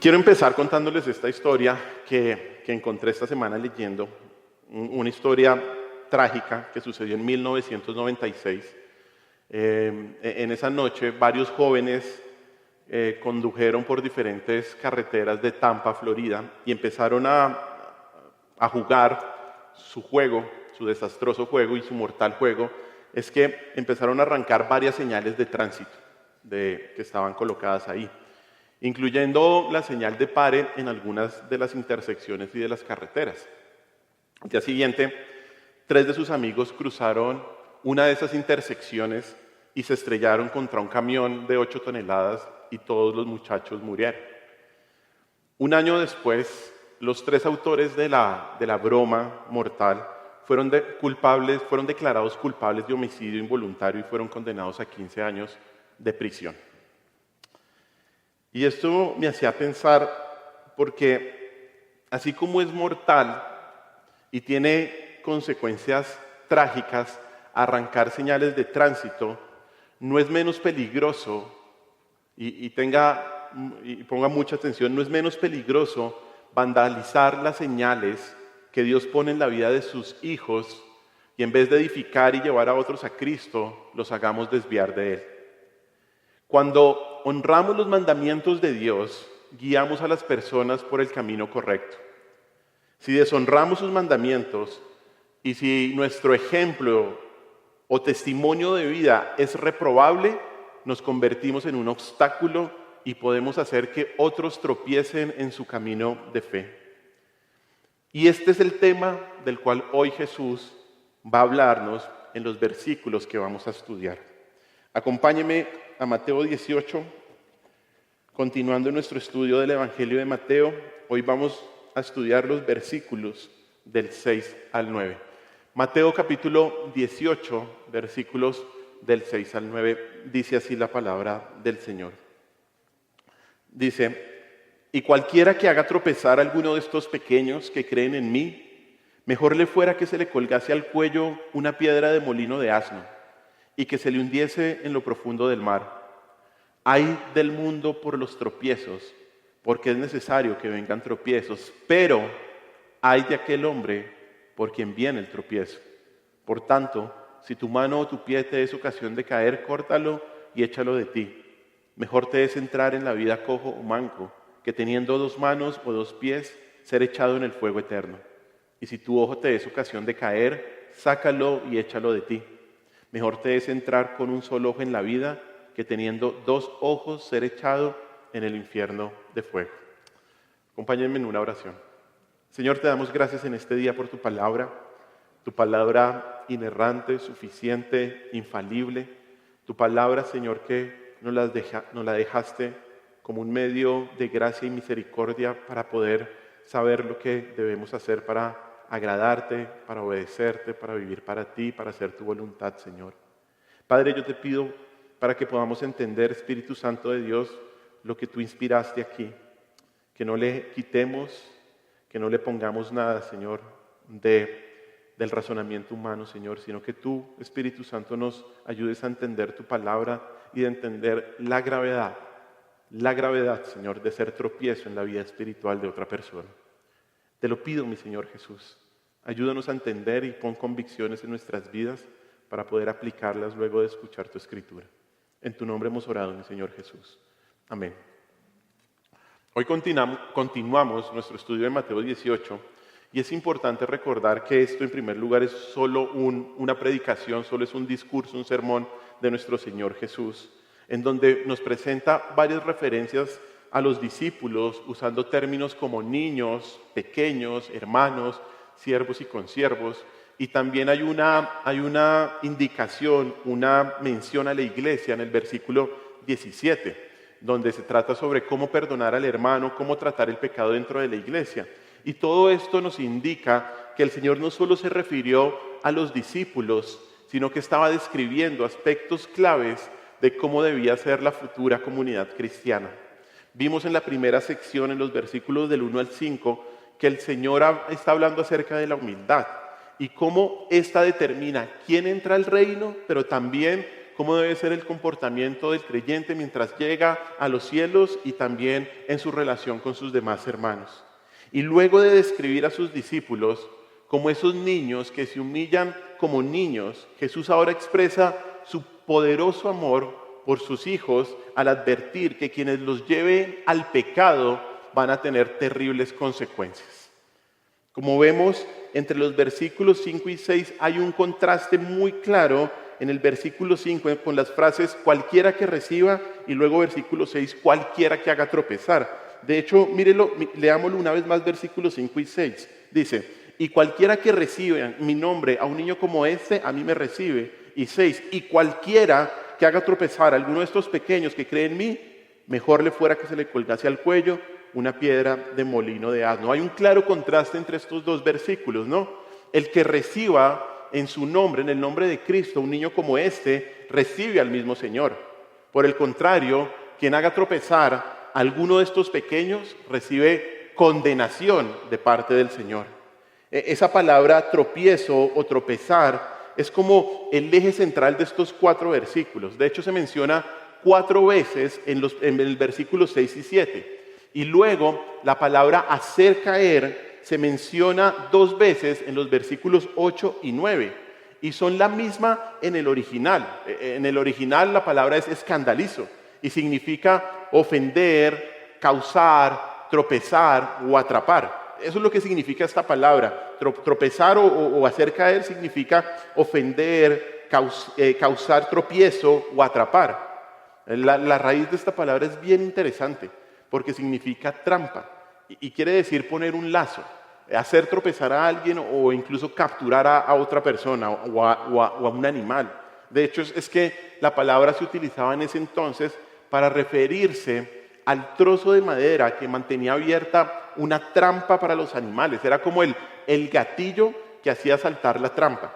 Quiero empezar contándoles esta historia que encontré esta semana leyendo, una historia trágica que sucedió en 1996. En esa noche varios jóvenes condujeron por diferentes carreteras de Tampa, Florida, y empezaron a jugar su juego, su desastroso juego y su mortal juego. Es que empezaron a arrancar varias señales de tránsito que estaban colocadas ahí, incluyendo la señal de pare en algunas de las intersecciones y de las carreteras. Al día siguiente, 3 de sus amigos cruzaron una de esas intersecciones y se estrellaron contra un camión de 8 toneladas y todos los muchachos murieron. Un año después, los 3 autores de la broma mortal fueron declarados culpables de homicidio involuntario y fueron condenados a 15 años de prisión. Y esto me hacía pensar porque así como es mortal y tiene consecuencias trágicas arrancar señales de tránsito, no es menos peligroso, y ponga mucha atención, no es menos peligroso vandalizar las señales que Dios pone en la vida de sus hijos y en vez de edificar y llevar a otros a Cristo, los hagamos desviar de Él. Cuando honramos los mandamientos de Dios, guiamos a las personas por el camino correcto. Si deshonramos sus mandamientos y si nuestro ejemplo o testimonio de vida es reprobable, nos convertimos en un obstáculo y podemos hacer que otros tropiecen en su camino de fe. Y este es el tema del cual hoy Jesús va a hablarnos en los versículos que vamos a estudiar. Acompáñeme a Mateo 18, continuando nuestro estudio del Evangelio de Mateo. Hoy vamos a estudiar los versículos del 6 al 9. Mateo capítulo 18, versículos del 6 al 9, dice así la palabra del Señor. Dice: y cualquiera que haga tropezar a alguno de estos pequeños que creen en mí, mejor le fuera que se le colgase al cuello una piedra de molino de asno y que se le hundiese en lo profundo del mar. Ay del mundo por los tropiezos, porque es necesario que vengan tropiezos, pero ay de aquel hombre por quien viene el tropiezo. Por tanto, si tu mano o tu pie te es ocasión de caer, córtalo y échalo de ti. Mejor te es entrar en la vida cojo o manco, que teniendo 2 manos o 2 pies, ser echado en el fuego eterno. Y si tu ojo te es ocasión de caer, sácalo y échalo de ti. Mejor te es entrar con un solo ojo en la vida, que teniendo 2 ojos ser echado en el infierno de fuego. Acompáñenme en una oración. Señor, te damos gracias en este día por tu palabra inerrante, suficiente, infalible. Tu palabra, Señor, que nos la dejaste como un medio de gracia y misericordia para poder saber lo que debemos hacer para agradarte, para obedecerte, para vivir para ti, para hacer tu voluntad, Señor. Padre, yo te pido para que podamos entender, Espíritu Santo de Dios, lo que tú inspiraste aquí, que no le quitemos, que no le pongamos nada, Señor, del razonamiento humano, Señor, sino que tú, Espíritu Santo, nos ayudes a entender tu palabra y de entender la gravedad, Señor, de ser tropiezo en la vida espiritual de otra persona. Te lo pido, mi Señor Jesús. Ayúdanos a entender y pon convicciones en nuestras vidas para poder aplicarlas luego de escuchar tu Escritura. En tu nombre hemos orado, mi Señor Jesús. Amén. Hoy continuamos nuestro estudio de Mateo 18 y es importante recordar que esto en primer lugar es solo una predicación, solo es un discurso, un sermón de nuestro Señor Jesús, en donde nos presenta varias referencias a los discípulos usando términos como niños, pequeños, hermanos, siervos y consiervos. Y también hay una indicación, una mención a la iglesia en el versículo 17, donde se trata sobre cómo perdonar al hermano, cómo tratar el pecado dentro de la iglesia. Y todo esto nos indica que el Señor no solo se refirió a los discípulos, sino que estaba describiendo aspectos claves de cómo debía ser la futura comunidad cristiana. Vimos en la primera sección, en los versículos del 1 al 5, que el Señor está hablando acerca de la humildad y cómo ésta determina quién entra al reino, pero también cómo debe ser el comportamiento del creyente mientras llega a los cielos y también en su relación con sus demás hermanos. Y luego de describir a sus discípulos como esos niños que se humillan como niños, Jesús ahora expresa su poderoso amor por sus hijos al advertir que quienes los lleven al pecado van a tener terribles consecuencias. Como vemos, entre los versículos 5 y 6 hay un contraste muy claro en el versículo 5 con las frases cualquiera que reciba y luego versículo 6 cualquiera que haga tropezar. De hecho, mírelo, leámoslo una vez más, versículos 5 y 6. Dice, y cualquiera que reciba mi nombre a un niño como este, a mí me recibe. Y 6, y cualquiera que haga tropezar a alguno de estos pequeños que cree en mí, mejor le fuera que se le colgase al cuello una piedra de molino de asno. Hay un claro contraste entre estos dos versículos, ¿no? El que reciba en su nombre, en el nombre de Cristo, un niño como este, recibe al mismo Señor. Por el contrario, quien haga tropezar a alguno de estos pequeños, recibe condenación de parte del Señor. Esa palabra tropiezo o tropezar es como el eje central de estos 4 versículos. De hecho, se menciona 4 veces en el versículo 6 y 7. Y luego la palabra hacer caer se menciona 2 veces en los versículos 8 y 9. Y son la misma en el original. En el original la palabra es escandalizo y significa ofender, causar, tropezar o atrapar. Eso es lo que significa esta palabra. Tropezar o hacer caer significa ofender, causar tropiezo o atrapar. La raíz de esta palabra es bien interesante porque significa trampa y quiere decir poner un lazo, hacer tropezar a alguien o incluso capturar a otra persona o a un animal. De hecho, es que la palabra se utilizaba en ese entonces para referirse al trozo de madera que mantenía abierta una trampa para los animales. Era como el gatillo que hacía saltar la trampa.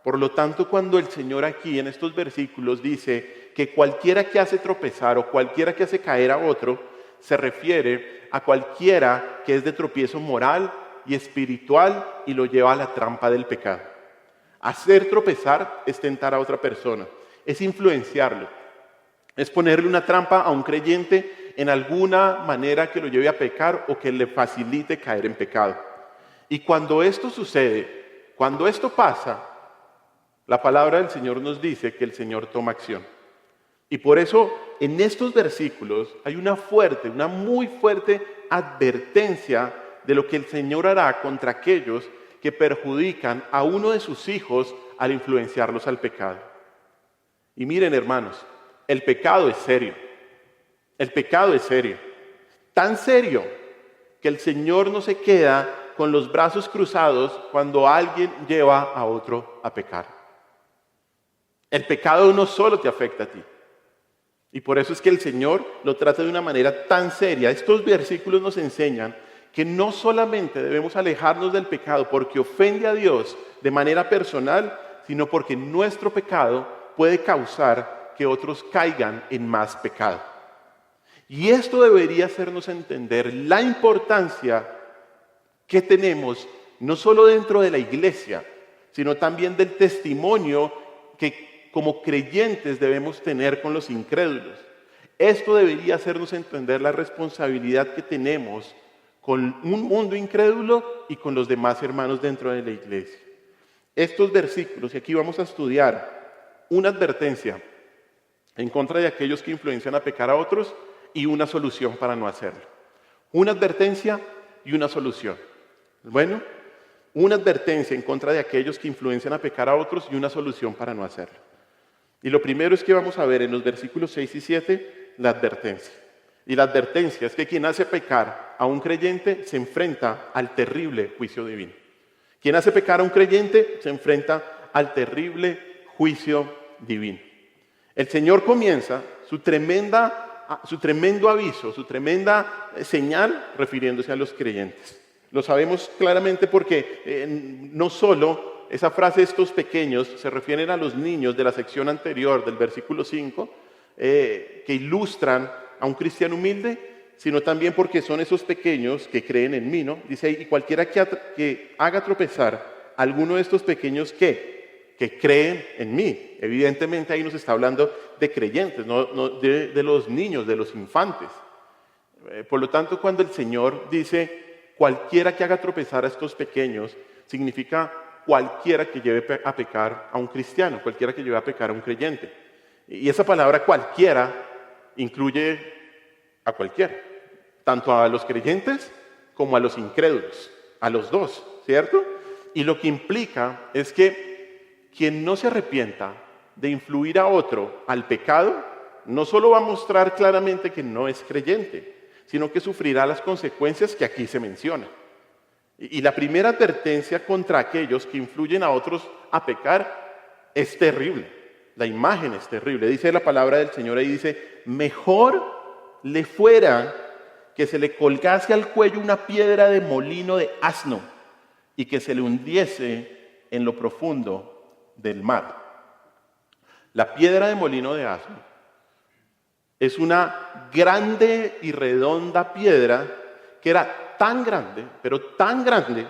Por lo tanto, cuando el Señor aquí en estos versículos dice que cualquiera que hace tropezar o cualquiera que hace caer a otro, se refiere a cualquiera que es de tropiezo moral y espiritual y lo lleva a la trampa del pecado. Hacer tropezar es tentar a otra persona, es influenciarlo, es ponerle una trampa a un creyente en alguna manera que lo lleve a pecar o que le facilite caer en pecado. Y cuando esto sucede, cuando esto pasa, la palabra del Señor nos dice que el Señor toma acción. Y por eso en estos versículos hay una muy fuerte advertencia de lo que el Señor hará contra aquellos que perjudican a uno de sus hijos al influenciarlos al pecado. Y miren, hermanos, el pecado es serio. El pecado es serio. Tan serio que el Señor no se queda con los brazos cruzados cuando alguien lleva a otro a pecar. El pecado no solo te afecta a ti. Y por eso es que el Señor lo trata de una manera tan seria. Estos versículos nos enseñan que no solamente debemos alejarnos del pecado porque ofende a Dios de manera personal, sino porque nuestro pecado puede causar que otros caigan en más pecado. Y esto debería hacernos entender la importancia que tenemos, no solo dentro de la iglesia, sino también del testimonio que como creyentes debemos tener con los incrédulos. Esto debería hacernos entender la responsabilidad que tenemos con un mundo incrédulo y con los demás hermanos dentro de la iglesia. Estos versículos, y aquí vamos a estudiar una advertencia en contra de aquellos que influencian a pecar a otros y una solución para no hacerlo. Una advertencia y una solución. Bueno, una advertencia en contra de aquellos que influencian a pecar a otros y una solución para no hacerlo. Y lo primero es que vamos a ver en los versículos 6 y 7 la advertencia. Y la advertencia es que quien hace pecar a un creyente se enfrenta al terrible juicio divino. Quien hace pecar a un creyente se enfrenta al terrible juicio divino. El Señor comienza su tremendo aviso, su tremenda señal refiriéndose a los creyentes. Lo sabemos claramente porque no solo esa frase, estos pequeños, se refieren a los niños de la sección anterior del versículo 5, que ilustran a un cristiano humilde, sino también porque son esos pequeños que creen en mí, ¿no? Dice ahí, y cualquiera que haga tropezar a alguno de estos pequeños, ¿qué? que creen en mí. Evidentemente ahí nos está hablando de creyentes, no de los niños, de los infantes. Por lo tanto, cuando el Señor dice cualquiera que haga tropezar a estos pequeños, significa cualquiera que lleve a pecar a un cristiano, cualquiera que lleve a pecar a un creyente. Y esa palabra cualquiera incluye a cualquiera, tanto a los creyentes como a los incrédulos, a los dos, ¿cierto? Y lo que implica es que quien no se arrepienta de influir a otro al pecado, no solo va a mostrar claramente que no es creyente, sino que sufrirá las consecuencias que aquí se mencionan. Y la primera advertencia contra aquellos que influyen a otros a pecar es terrible. La imagen es terrible. Dice la palabra del Señor ahí, dice, mejor le fuera que se le colgase al cuello una piedra de molino de asno y que se le hundiese en lo profundo del mar. La piedra de molino de asno es una grande y redonda piedra que era tan grande, pero tan grande,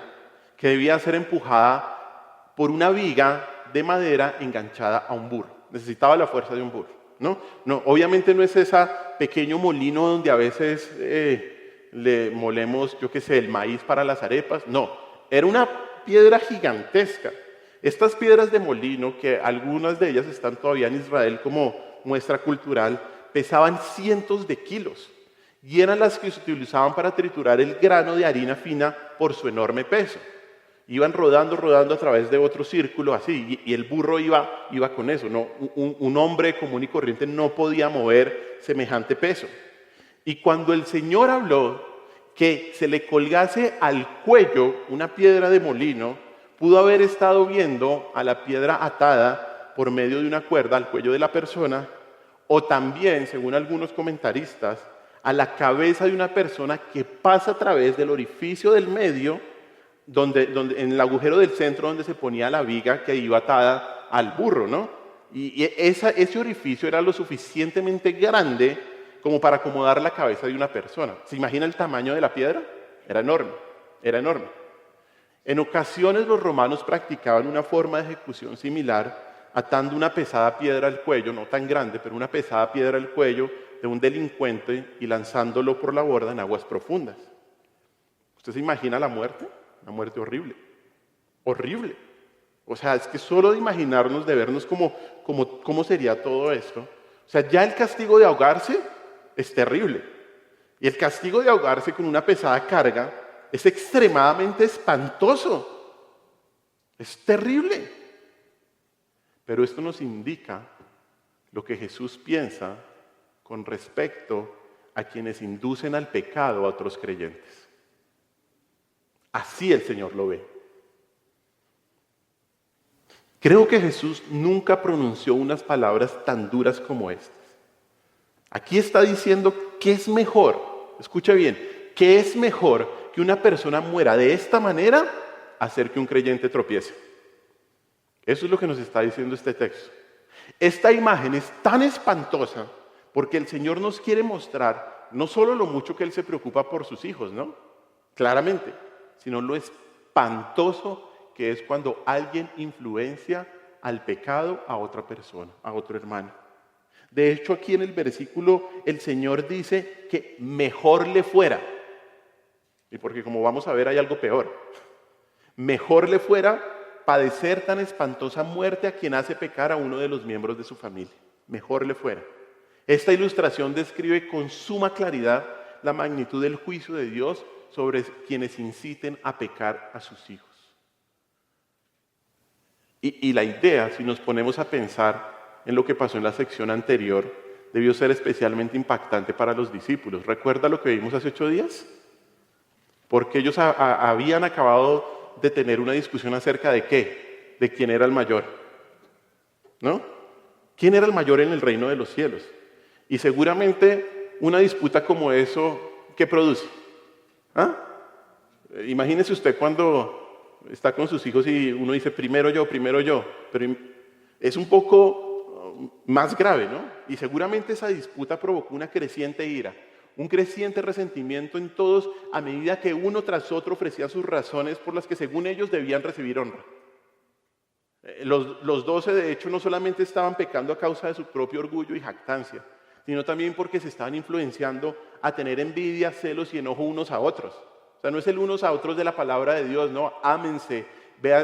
que debía ser empujada por una viga de madera enganchada a un burro. Necesitaba la fuerza de un burro, ¿no? Obviamente no es ese pequeño molino donde a veces le molemos, yo qué sé, el maíz para las arepas. No, era una piedra gigantesca. Estas piedras de molino, que algunas de ellas están todavía en Israel como muestra cultural, pesaban cientos de kilos y eran las que se utilizaban para triturar el grano de harina fina por su enorme peso. Iban rodando a través de otro círculo así, y el burro iba con eso. No, un hombre común y corriente no podía mover semejante peso. Y cuando el Señor habló que se le colgase al cuello una piedra de molino, pudo haber estado viendo a la piedra atada por medio de una cuerda al cuello de la persona, o también, según algunos comentaristas, a la cabeza de una persona que pasa a través del orificio del medio, en el agujero del centro donde se ponía la viga que iba atada al burro, ¿no? Y ese orificio era lo suficientemente grande como para acomodar la cabeza de una persona. ¿Se imagina el tamaño de la piedra? Era enorme, era enorme. En ocasiones los romanos practicaban una forma de ejecución similar, atando una pesada piedra al cuello, no tan grande, pero una pesada piedra al cuello de un delincuente y lanzándolo por la borda en aguas profundas. ¿Usted se imagina la muerte? Una muerte horrible, horrible. O sea, es que solo de imaginarnos, de vernos cómo sería todo esto. O sea, ya el castigo de ahogarse es terrible. Y el castigo de ahogarse con una pesada carga es extremadamente espantoso. Es terrible. Pero esto nos indica lo que Jesús piensa con respecto a quienes inducen al pecado a otros creyentes. Así el Señor lo ve. Creo que Jesús nunca pronunció unas palabras tan duras como estas. Aquí está diciendo que es mejor, escucha bien, que es mejor que una persona muera de esta manera a hacer que un creyente tropiece. Eso es lo que nos está diciendo este texto. Esta imagen es tan espantosa porque el Señor nos quiere mostrar no solo lo mucho que Él se preocupa por sus hijos, ¿no? Claramente, sino lo espantoso que es cuando alguien influencia al pecado a otra persona, a otro hermano. De hecho, aquí en el versículo el Señor dice que mejor le fuera, y porque como vamos a ver hay algo peor, mejor le fuera padecer tan espantosa muerte a quien hace pecar a uno de los miembros de su familia. Mejor le fuera. Esta ilustración describe con suma claridad la magnitud del juicio de Dios sobre quienes inciten a pecar a sus hijos. Y la idea, si nos ponemos a pensar en lo que pasó en la sección anterior, debió ser especialmente impactante para los discípulos. ¿Recuerda lo que vimos hace 8 días? Porque ellos habían acabado de tener una discusión acerca de ¿qué? De quién era el mayor, ¿no? ¿Quién era el mayor en el reino de los cielos? Y seguramente una disputa como eso, ¿qué produce? ¿Ah? Imagínese usted cuando está con sus hijos y uno dice primero yo, pero es un poco más grave, ¿no? Y seguramente esa disputa provocó una creciente ira, un creciente resentimiento en todos a medida que uno tras otro ofrecía sus razones por las que según ellos debían recibir honra. Los 12 de hecho no solamente estaban pecando a causa de su propio orgullo y jactancia, sino también porque se estaban influenciando a tener envidia, celos y enojo unos a otros. O sea, no es el unos a otros de la palabra de Dios, no, ámense,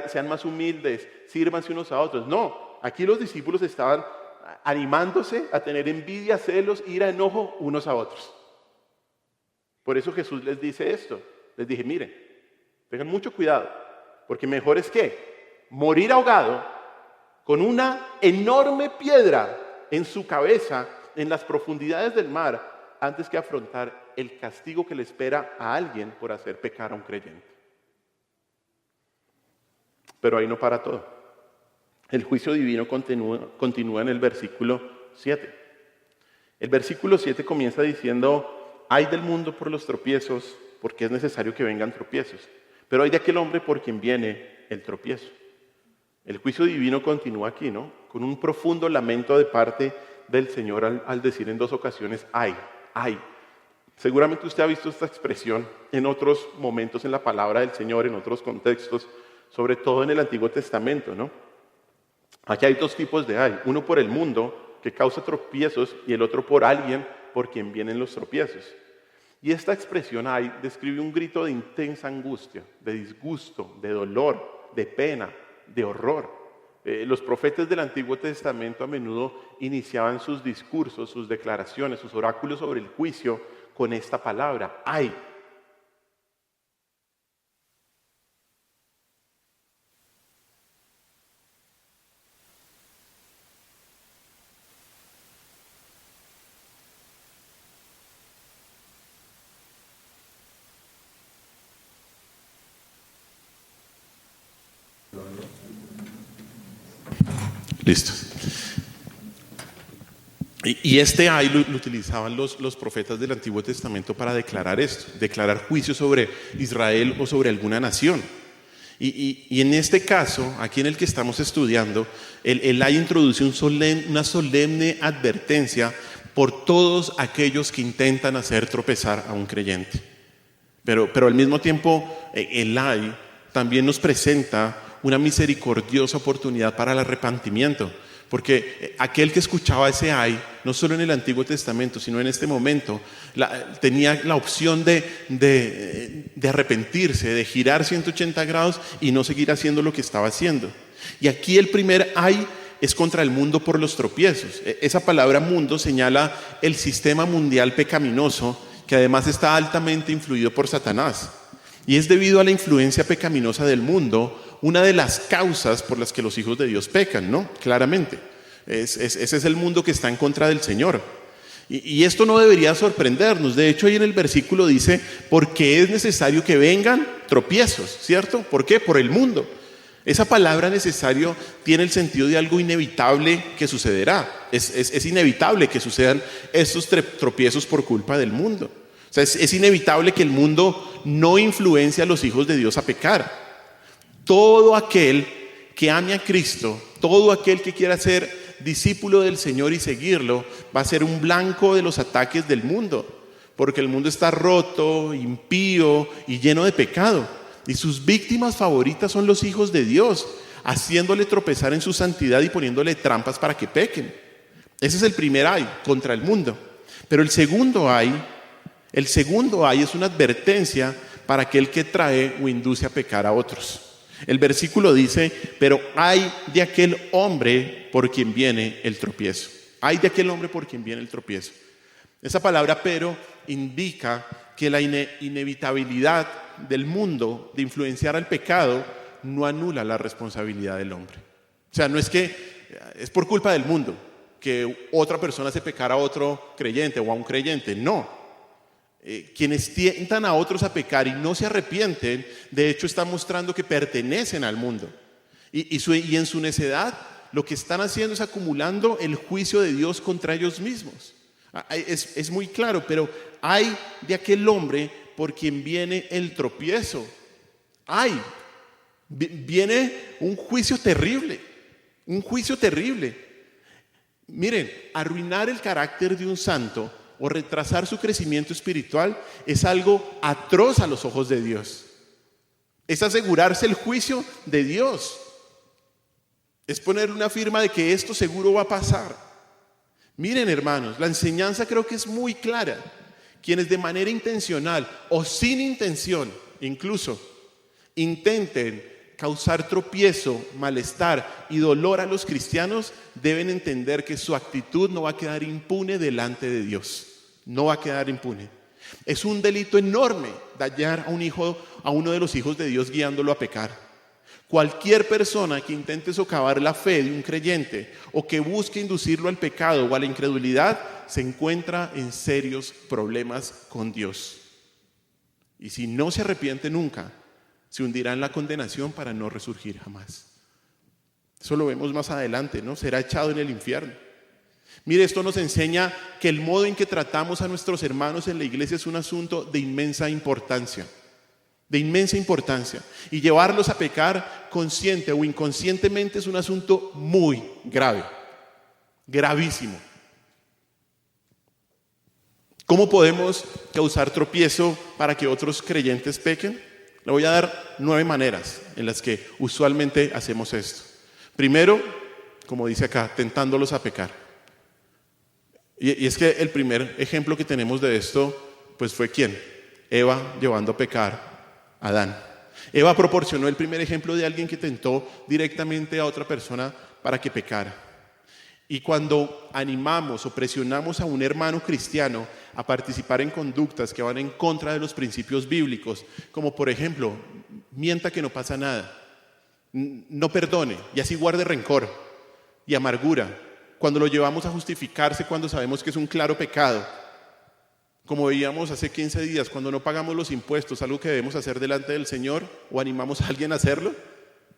sean más humildes, sírvanse unos a otros. No, aquí los discípulos estaban animándose a tener envidia, celos, ira, enojo unos a otros. Por eso Jesús les dice esto. Les dije, miren, tengan mucho cuidado, porque mejor es que morir ahogado con una enorme piedra en su cabeza en las profundidades del mar antes que afrontar el castigo que le espera a alguien por hacer pecar a un creyente. Pero ahí no para todo. El juicio divino continúa en el versículo 7. El versículo 7 comienza diciendo: ay del mundo por los tropiezos, porque es necesario que vengan tropiezos. Pero hay de aquel hombre por quien viene el tropiezo. El juicio divino continúa aquí, ¿no? Con un profundo lamento de parte del Señor al decir en 2 ocasiones: ay, ay. Seguramente usted ha visto esta expresión en otros momentos en la palabra del Señor, en otros contextos, sobre todo en el Antiguo Testamento, ¿no? Aquí hay 2 tipos de ay. Uno por el mundo, que causa tropiezos, y el otro por alguien por quien vienen los tropiezos. Y esta expresión ay describe un grito de intensa angustia, de disgusto, de dolor, de pena, de horror. Los profetas del Antiguo Testamento a menudo iniciaban sus discursos, sus declaraciones, sus oráculos sobre el juicio con esta palabra, ay. Listo. Y este ay lo utilizaban los profetas del Antiguo Testamento para declarar esto, declarar juicio sobre Israel o sobre alguna nación. Y en este caso, aquí en el que estamos estudiando, el ay introduce una solemne advertencia por todos aquellos que intentan hacer tropezar a un creyente. Pero al mismo tiempo, el ay también nos presenta una misericordiosa oportunidad para el arrepentimiento. Porque aquel que escuchaba ese ay, no solo en el Antiguo Testamento, sino en este momento, tenía la opción de arrepentirse, de girar 180 grados y no seguir haciendo lo que estaba haciendo. Y aquí el primer ay es contra el mundo por los tropiezos. Esa palabra mundo señala el sistema mundial pecaminoso, que además está altamente influido por Satanás. Y es debido a la influencia pecaminosa del mundo una de las causas por las que los hijos de Dios pecan, ¿no? Claramente. Ese es el mundo que está en contra del Señor. Y esto no debería sorprendernos. De hecho, ahí en el versículo dice, porque es necesario que vengan tropiezos, ¿cierto? ¿Por qué? Por el mundo. Esa palabra necesario tiene el sentido de algo inevitable que sucederá. Es inevitable que sucedan estos tropiezos por culpa del mundo. O sea, es inevitable que el mundo no influencie a los hijos de Dios a pecar. Todo aquel que ame a Cristo, todo aquel que quiera ser discípulo del Señor y seguirlo, va a ser un blanco de los ataques del mundo, porque el mundo está roto, impío y lleno de pecado, y sus víctimas favoritas son los hijos de Dios, haciéndole tropezar en su santidad y poniéndole trampas para que pequen. Ese es el primer ay contra el mundo. Pero el segundo ay es una advertencia para aquel que trae o induce a pecar a otros. El versículo dice, pero hay de aquel hombre por quien viene el tropiezo. Hay de aquel hombre por quien viene el tropiezo. Esa palabra pero indica que la inevitabilidad del mundo de influenciar al pecado no anula la responsabilidad del hombre. O sea, no es que es por culpa del mundo que otra persona hace pecar a otro creyente o a un creyente. No. Quienes tientan a otros a pecar y no se arrepienten, de hecho están mostrando que pertenecen al mundo. Y en su necedad lo que están haciendo es acumulando el juicio de Dios contra ellos mismos. Es muy claro, pero hay de aquel hombre por quien viene el tropiezo. Viene un juicio terrible, un juicio terrible. Miren, arruinar el carácter de un santo o retrasar su crecimiento espiritual es algo atroz a los ojos de Dios. Es asegurarse el juicio de Dios. Es poner una firma de que esto seguro va a pasar. Miren, hermanos, la enseñanza creo que es muy clara. Quienes de manera intencional o sin intención, incluso, intenten causar tropiezo, malestar y dolor a los cristianos, deben entender que su actitud no va a quedar impune delante de Dios. No va a quedar impune. Es un delito enorme dañar a uno de los hijos de Dios guiándolo a pecar. Cualquier persona que intente socavar la fe de un creyente o que busque inducirlo al pecado o a la incredulidad se encuentra en serios problemas con Dios. Y si no se arrepiente nunca, se hundirá en la condenación para no resurgir jamás. Eso lo vemos más adelante, ¿no? Será echado en el infierno. Mire, esto nos enseña que el modo en que tratamos a nuestros hermanos en la iglesia es un asunto de inmensa importancia. De inmensa importancia. Y llevarlos a pecar consciente o inconscientemente es un asunto muy grave. Gravísimo. ¿Cómo podemos causar tropiezo para que otros creyentes pequen? Le voy a dar 9 maneras en las que usualmente hacemos esto. Primero, como dice acá, tentándolos a pecar. Y es que el primer ejemplo que tenemos de esto, pues fue ¿quién? Eva llevando a pecar a Adán. Eva proporcionó el primer ejemplo de alguien que tentó directamente a otra persona para que pecara. Y cuando animamos o presionamos a un hermano cristiano a participar en conductas que van en contra de los principios bíblicos, como por ejemplo, mienta que no pasa nada, no perdone y así guarde rencor y amargura, cuando lo llevamos a justificarse cuando sabemos que es un claro pecado, como veíamos hace 15 días, cuando no pagamos los impuestos, algo que debemos hacer delante del Señor, o animamos a alguien a hacerlo,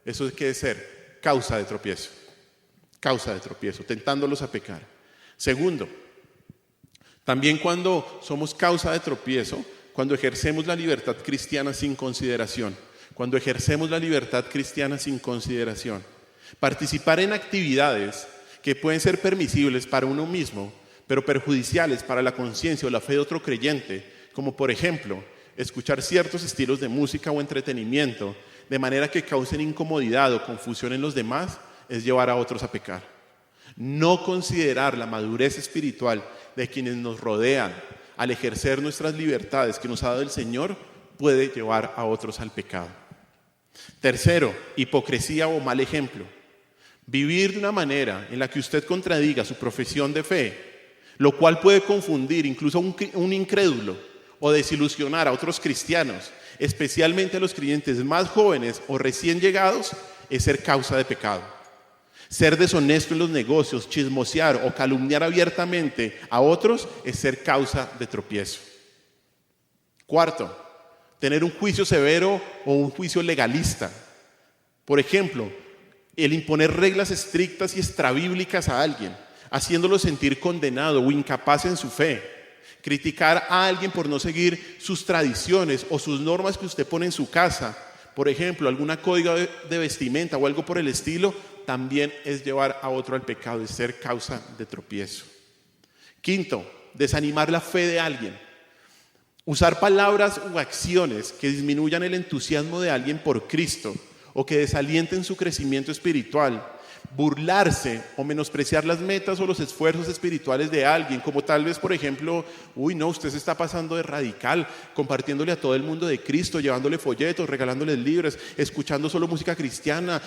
eso es que es ser causa de tropiezo, tentándolos a pecar. Segundo, también cuando somos causa de tropiezo, cuando ejercemos la libertad cristiana sin consideración, participar en actividades que pueden ser permisibles para uno mismo, pero perjudiciales para la conciencia o la fe de otro creyente, como por ejemplo, escuchar ciertos estilos de música o entretenimiento, de manera que causen incomodidad o confusión en los demás, es llevar a otros a pecar. No considerar la madurez espiritual de quienes nos rodean al ejercer nuestras libertades que nos ha dado el Señor, puede llevar a otros al pecado. Tercero, hipocresía o mal ejemplo. Vivir de una manera en la que usted contradiga su profesión de fe, lo cual puede confundir incluso a un incrédulo o desilusionar a otros cristianos, especialmente a los creyentes más jóvenes o recién llegados, es ser causa de pecado. Ser deshonesto en los negocios, chismosear o calumniar abiertamente a otros es ser causa de tropiezo. Cuarto, tener un juicio severo o un juicio legalista. Por ejemplo, el imponer reglas estrictas y extrabíblicas a alguien, haciéndolo sentir condenado o incapaz en su fe. Criticar a alguien por no seguir sus tradiciones o sus normas que usted pone en su casa. Por ejemplo, alguna código de vestimenta o algo por el estilo, también es llevar a otro al pecado, es ser causa de tropiezo. Quinto, desanimar la fe de alguien. Usar palabras o acciones que disminuyan el entusiasmo de alguien por Cristo o que desalienten su crecimiento espiritual. Burlarse o menospreciar las metas o los esfuerzos espirituales de alguien, como tal vez, por ejemplo, usted se está pasando de radical, compartiéndole a todo el mundo de Cristo, llevándole folletos, regalándoles libros, escuchando solo música cristiana,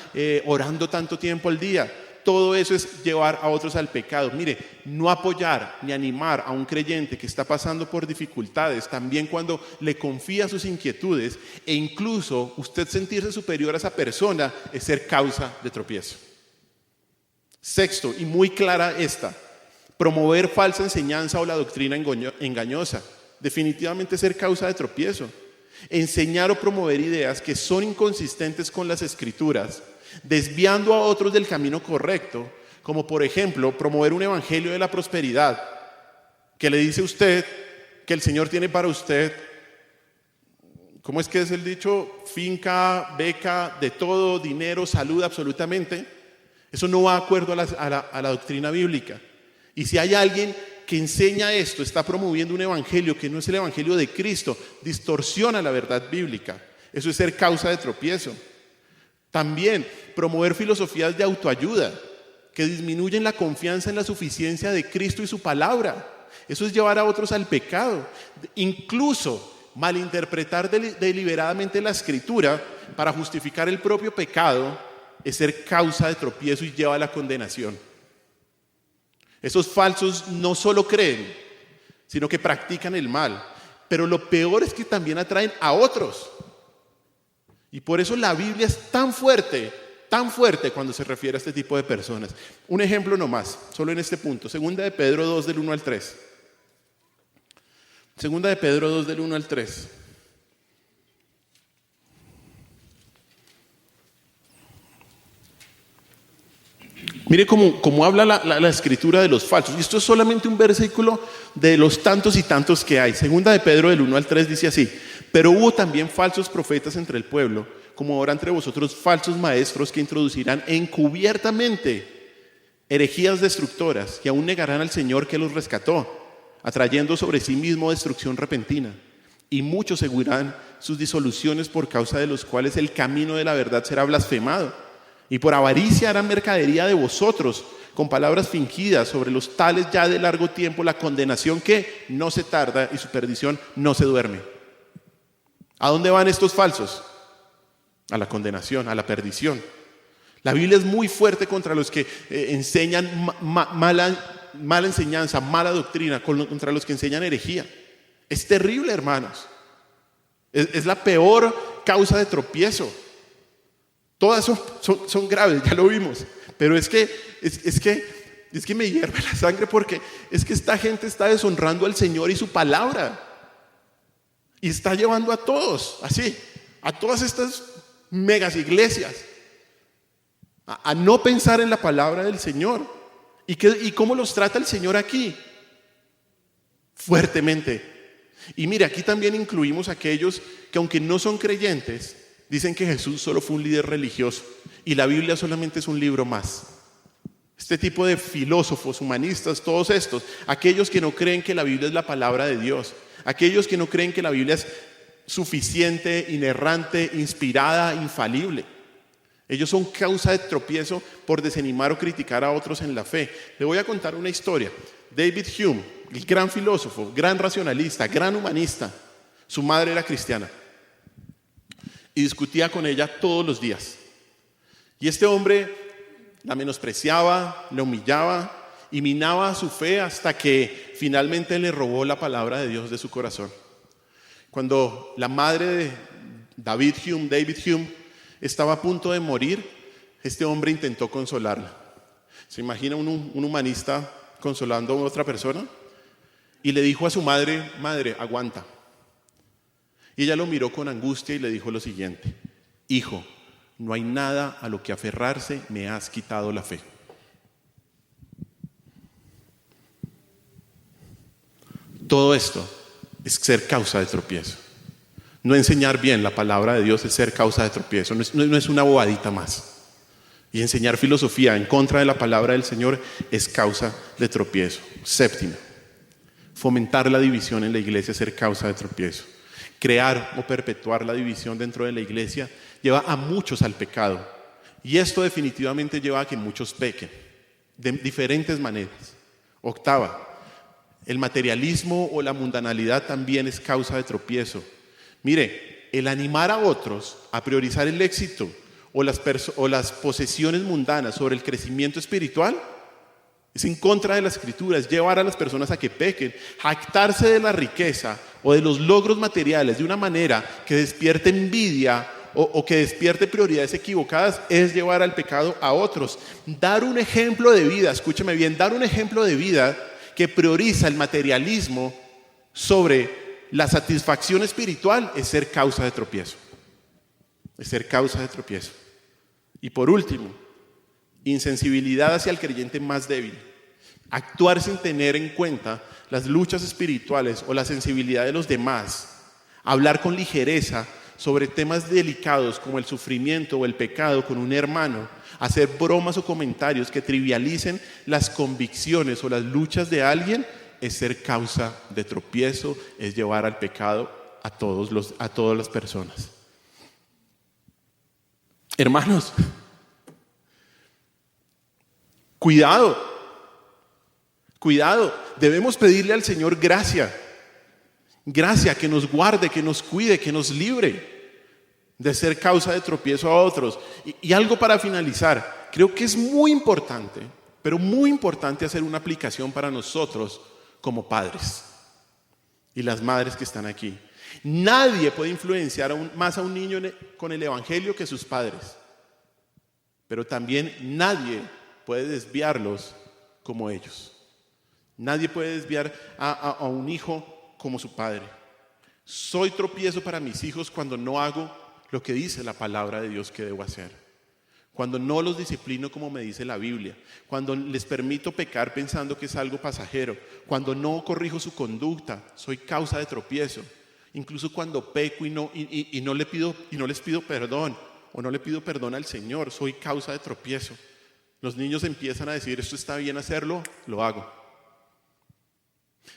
orando tanto tiempo al día. Todo eso es llevar a otros al pecado. Mire, no apoyar ni animar a un creyente que está pasando por dificultades, también cuando le confía sus inquietudes, e incluso usted sentirse superior a esa persona, es ser causa de tropiezo. Sexto, y muy clara esta, promover falsa enseñanza o la doctrina engañosa. Definitivamente ser causa de tropiezo. Enseñar o promover ideas que son inconsistentes con las Escrituras, desviando a otros del camino correcto, como por ejemplo promover un evangelio de la prosperidad que le dice a usted que el Señor tiene para usted, ¿cómo es que es el dicho? Finca, beca, de todo, dinero, salud, absolutamente. Eso no va de acuerdo a la doctrina bíblica. Y si hay alguien que enseña esto, está promoviendo un evangelio que no es el evangelio de Cristo, distorsiona la verdad bíblica. Eso es ser causa de tropiezo. También promover filosofías de autoayuda que disminuyen la confianza en la suficiencia de Cristo y su palabra. Eso es llevar a otros al pecado. Incluso malinterpretar deliberadamente la Escritura para justificar el propio pecado es ser causa de tropiezo y lleva a la condenación. Esos falsos no solo creen, sino que practican el mal. Pero lo peor es que también atraen a otros. Y por eso la Biblia es tan fuerte cuando se refiere a este tipo de personas. Un ejemplo nomás, solo en este punto. Segunda de Pedro 2, del 1 al 3. Segunda de Pedro 2, del 1 al 3. Mire cómo habla la Escritura de los falsos. Y esto es solamente un versículo de los tantos y tantos que hay. Segunda de Pedro del 1 al 3 dice así: pero hubo también falsos profetas entre el pueblo, como ahora entre vosotros falsos maestros que introducirán encubiertamente herejías destructoras, que aún negarán al Señor que los rescató, atrayendo sobre sí mismo destrucción repentina. Y muchos seguirán sus disoluciones, por causa de los cuales el camino de la verdad será blasfemado. Y por avaricia harán mercadería de vosotros, con palabras fingidas, sobre los tales ya de largo tiempo la condenación que no se tarda y su perdición no se duerme. ¿A dónde van estos falsos? A la condenación, a la perdición. La Biblia es muy fuerte contra los que enseñan mala enseñanza, mala doctrina, contra los que enseñan herejía. Es terrible, hermanos. Es la peor causa de tropiezo. Todas son graves, ya lo vimos. Pero es que me hierve la sangre, porque es que esta gente está deshonrando al Señor y su palabra. Y está llevando a todos, así, a todas estas megas iglesias, a no pensar en la palabra del Señor. ¿Y cómo los trata el Señor aquí? Fuertemente. Y mire, aquí también incluimos a aquellos que, aunque no son creyentes, dicen que Jesús solo fue un líder religioso y la Biblia solamente es un libro más. Este tipo de filósofos, humanistas, todos estos, aquellos que no creen que la Biblia es la palabra de Dios, aquellos que no creen que la Biblia es suficiente, inerrante, inspirada, infalible. Ellos son causa de tropiezo por desanimar o criticar a otros en la fe. Le voy a contar una historia. David Hume, el gran filósofo, gran racionalista, gran humanista, su madre era cristiana y discutía con ella todos los días. Y este hombre la menospreciaba, la humillaba y minaba su fe hasta que finalmente le robó la palabra de Dios de su corazón. Cuando la madre de David Hume, estaba a punto de morir, este hombre intentó consolarla. ¿Se imagina un humanista consolando a otra persona? Y le dijo a su madre: madre, aguanta. Y ella lo miró con angustia y le dijo lo siguiente: hijo, no hay nada a lo que aferrarse, me has quitado la fe. Todo esto es ser causa de tropiezo. No enseñar bien la palabra de Dios es ser causa de tropiezo, no es una bobadita más. Y enseñar filosofía en contra de la palabra del Señor es causa de tropiezo. Séptimo, fomentar la división en la iglesia es ser causa de tropiezo. Crear o perpetuar la división dentro de la iglesia lleva a muchos al pecado. Y esto definitivamente lleva a que muchos pequen de diferentes maneras. Octava, el materialismo o la mundanalidad también es causa de tropiezo. Mire, el animar a otros a priorizar el éxito o las posesiones mundanas sobre el crecimiento espiritual es en contra de la Escritura, es llevar a las personas a que pequen. Jactarse de la riqueza o de los logros materiales de una manera que despierte envidia o que despierte prioridades equivocadas es llevar al pecado a otros. Dar un ejemplo de vida, escúcheme bien, dar un ejemplo de vida que prioriza el materialismo sobre la satisfacción espiritual es ser causa de tropiezo. Es ser causa de tropiezo. Y por último, insensibilidad hacia el creyente más débil. Actuar sin tener en cuenta las luchas espirituales o la sensibilidad de los demás. Hablar con ligereza sobre temas delicados como el sufrimiento o el pecado con un hermano. Hacer bromas o comentarios que trivialicen las convicciones o las luchas de alguien es ser causa de tropiezo, es llevar al pecado a todas las personas. Hermanos, cuidado, debemos pedirle al Señor gracia, que nos guarde, que nos cuide, que nos libre de ser causa de tropiezo a otros. Y algo para finalizar, creo que es muy importante, pero muy importante hacer una aplicación para nosotros como padres y las madres que están aquí. Nadie puede influenciar más a un niño con el evangelio que sus padres, pero también nadie puede desviarlos como ellos. Nadie puede desviar a un hijo como su padre. Soy tropiezo para mis hijos cuando no hago lo que dice la palabra de Dios que debo hacer, cuando no los disciplino como me dice la Biblia, cuando les permito pecar pensando que es algo pasajero, cuando no corrijo su conducta, soy causa de tropiezo. Incluso cuando peco y no les pido perdón, o no le pido perdón al Señor, soy causa de tropiezo. Los niños empiezan a decir, esto está bien hacerlo, lo hago.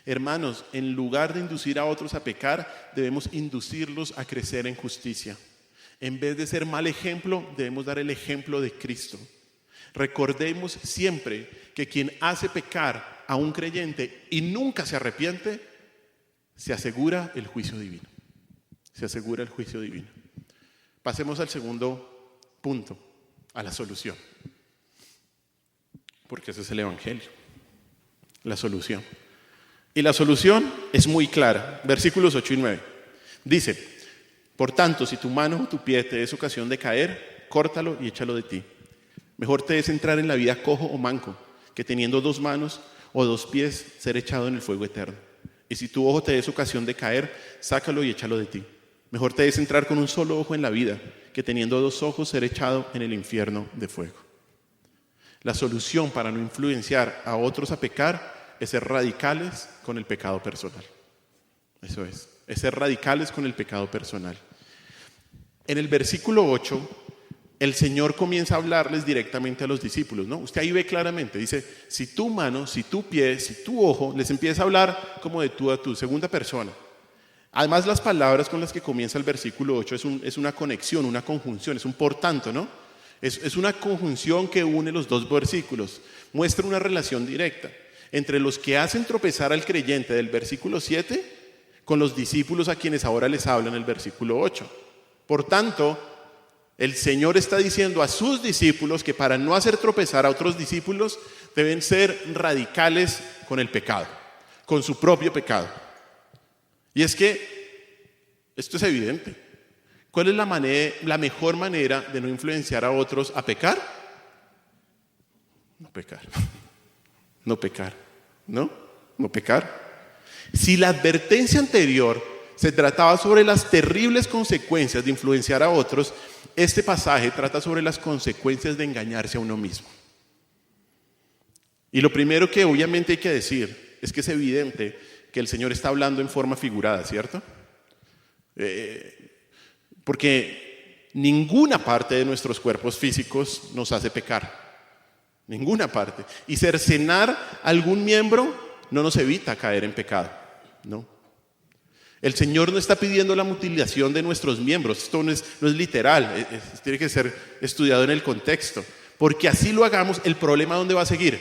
Hermanos, en lugar de inducir a otros a pecar, debemos inducirlos a crecer en justicia. En vez de ser mal ejemplo, debemos dar el ejemplo de Cristo. Recordemos siempre que quien hace pecar a un creyente y nunca se arrepiente, se asegura el juicio divino. Se asegura el juicio divino. Pasemos al segundo punto, a la solución. Porque ese es el evangelio. La solución. Y la solución es muy clara. Versículos 8 y 9. Dice: por tanto, si tu mano o tu pie te es ocasión de caer, córtalo y échalo de ti. Mejor te es entrar en la vida cojo o manco, que teniendo 2 manos o 2 pies, ser echado en el fuego eterno. Y si tu ojo te es ocasión de caer, sácalo y échalo de ti. Mejor te es entrar con un solo ojo en la vida, que teniendo 2 ojos, ser echado en el infierno de fuego. La solución para no influenciar a otros a pecar es ser radicales con el pecado personal. Eso es ser radicales con el pecado personal. En el versículo 8, el Señor comienza a hablarles directamente a los discípulos, ¿no? Usted ahí ve claramente, dice, si tu mano, si tu pie, si tu ojo, les empieza a hablar como de tú a tú, segunda persona. Además, las palabras con las que comienza el versículo 8 es una conexión, una conjunción, es un por tanto, ¿no? Es una conjunción que une los 2 versículos, muestra una relación directa entre los que hacen tropezar al creyente del versículo 7 con los discípulos a quienes ahora les habla en el versículo 8. Por tanto, el Señor está diciendo a sus discípulos que para no hacer tropezar a otros discípulos deben ser radicales con el pecado, con su propio pecado. Y es que esto es evidente. ¿Cuál es la mejor manera de no influenciar a otros a pecar? No pecar. No pecar. No pecar. Si la advertencia anterior se trataba sobre las terribles consecuencias de influenciar a otros, este pasaje trata sobre las consecuencias de engañarse a uno mismo. Y lo primero que obviamente hay que decir es que es evidente que el Señor está hablando en forma figurada, ¿cierto? Porque ninguna parte de nuestros cuerpos físicos nos hace pecar. Ninguna parte. Y cercenar algún miembro no nos evita caer en pecado, ¿no? El Señor no está pidiendo la mutilación de nuestros miembros. Esto no es literal, tiene que ser estudiado en el contexto. Porque así lo hagamos, el problema ¿dónde va a seguir?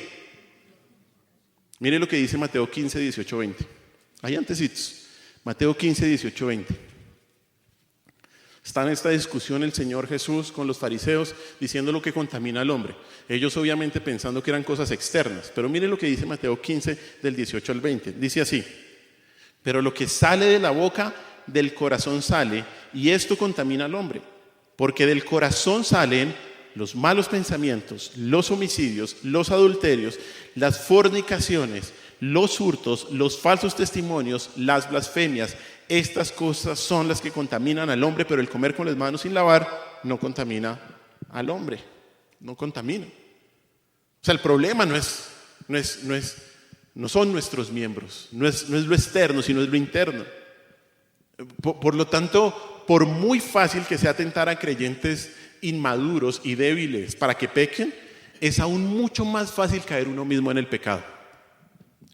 Mire lo que dice Mateo 15, 18, 20. Ahí antecitos. Mateo 15, 18, 20. Está en esta discusión el Señor Jesús con los fariseos diciendo lo que contamina al hombre. Ellos obviamente pensando que eran cosas externas. Pero mire lo que dice Mateo 15, del 18 al 20. Dice así: pero lo que sale de la boca, del corazón sale, y esto contamina al hombre. Porque del corazón salen los malos pensamientos, los homicidios, los adulterios, las fornicaciones, los hurtos, los falsos testimonios, las blasfemias. Estas cosas son las que contaminan al hombre, pero el comer con las manos sin lavar no contamina al hombre. No contamina. O sea, el problema no son nuestros miembros, no es lo externo, sino es lo interno. Por lo tanto, por muy fácil que sea tentar a creyentes inmaduros y débiles para que pequen, es aún mucho más fácil caer uno mismo en el pecado.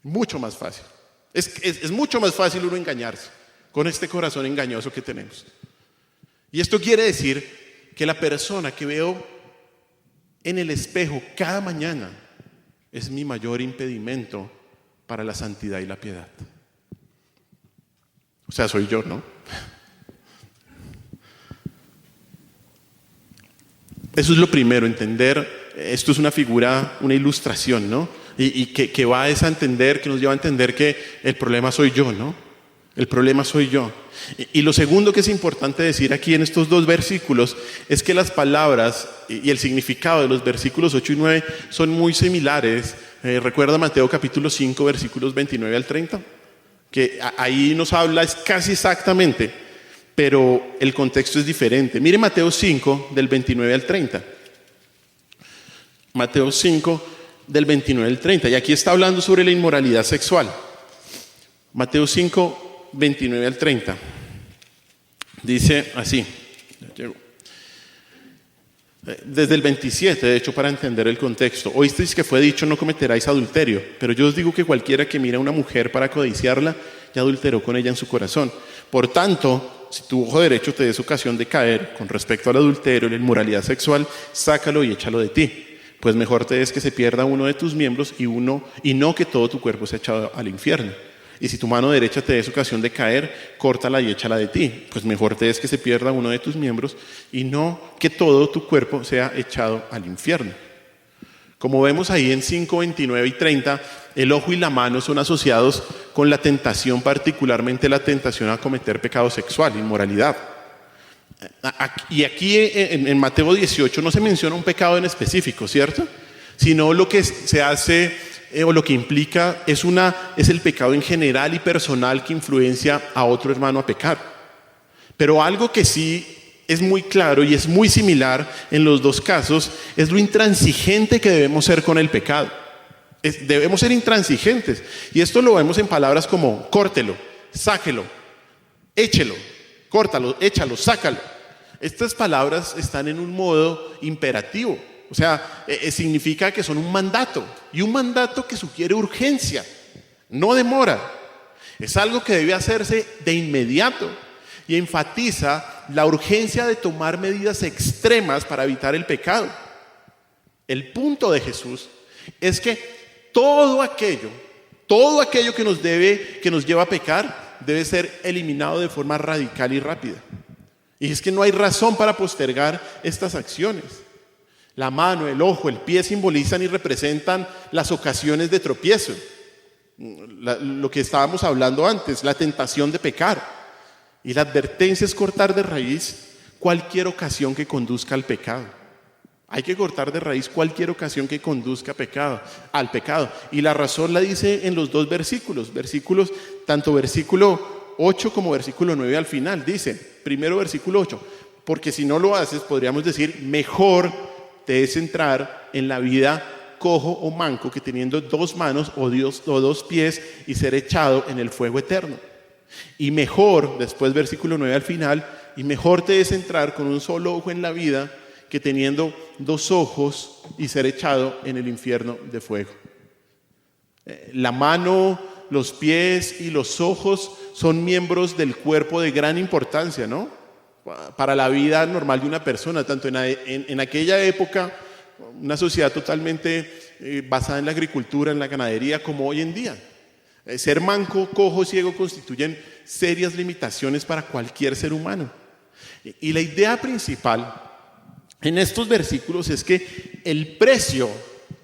Mucho más fácil. Es mucho más fácil uno engañarse con este corazón engañoso que tenemos. Y esto quiere decir que la persona que veo en el espejo cada mañana es mi mayor impedimento para la santidad y la piedad. O sea, soy yo, ¿no? Eso es lo primero, entender. Esto es una figura, una ilustración, ¿no? Y que va a entender, que nos lleva a entender que el problema soy yo, ¿no? El problema soy yo. Y lo segundo que es importante decir aquí en estos dos versículos es que las palabras y el significado de los versículos 8 y 9 son muy similares. Recuerda Mateo capítulo 5, versículos 29 al 30, que ahí nos habla casi exactamente, pero el contexto es diferente. Mire Mateo 5, del 29 al 30. Mateo 5, del 29 al 30. Y aquí está hablando sobre la inmoralidad sexual. Mateo 5, 29 al 30. Dice así. Desde el 27, de hecho, para entender el contexto. Oísteis que fue dicho, no cometeráis adulterio. Pero yo os digo que cualquiera que mira a una mujer para codiciarla, ya adulteró con ella en su corazón. Por tanto, si tu ojo derecho te des ocasión de caer con respecto al adulterio y la inmoralidad sexual, sácalo y échalo de ti. Pues mejor te es que se pierda uno de tus miembros y no que todo tu cuerpo sea echado al infierno. Y si tu mano derecha te des ocasión de caer, córtala y échala de ti. Pues mejor te es que se pierda uno de tus miembros y no que todo tu cuerpo sea echado al infierno. Como vemos ahí en 5, 29 y 30, el ojo y la mano son asociados con la tentación, particularmente la tentación a cometer pecado sexual, inmoralidad. Y aquí en Mateo 18 no se menciona un pecado en específico, ¿cierto? Sino lo que se hace o lo que implica es el pecado en general y personal que influencia a otro hermano a pecar. Pero algo que sí es muy claro y es muy similar en los dos casos es lo intransigente que debemos ser con el pecado. Debemos ser intransigentes. Y esto lo vemos en palabras como córtelo, sáquelo, échelo, córtalo, échalo, sácalo. Estas palabras están en un modo imperativo. O sea, significa que son un mandato. Y un mandato que sugiere urgencia, no demora. Es algo que debe hacerse de inmediato. Y enfatiza la urgencia de tomar medidas extremas para evitar el pecado. El punto de Jesús es que todo aquello que nos lleva a pecar debe ser eliminado de forma radical y rápida. Y es que no hay razón para postergar estas acciones. La mano, el ojo, el pie simbolizan y representan las ocasiones de tropiezo. Lo que estábamos hablando antes, la tentación de pecar. Y la advertencia es cortar de raíz cualquier ocasión que conduzca al pecado. Hay que cortar de raíz cualquier ocasión que conduzca al pecado. Y la razón la dice en los dos versículos, tanto versículo 8 como versículo 9 al final. Dice, primero versículo 8, porque si no lo haces, podríamos decir, mejor te es entrar en la vida cojo o manco que teniendo dos manos o dos pies y ser echado en el fuego eterno. Y mejor, después versículo 9 al final, y mejor te es entrar con un solo ojo en la vida que teniendo dos ojos y ser echado en el infierno de fuego. La mano, los pies y los ojos son miembros del cuerpo de gran importancia, ¿no? Para la vida normal de una persona, tanto en aquella época, una sociedad totalmente basada en la agricultura, en la ganadería, como hoy en día. Ser manco, cojo, ciego constituyen serias limitaciones para cualquier ser humano. Y la idea principal en estos versículos es que el precio,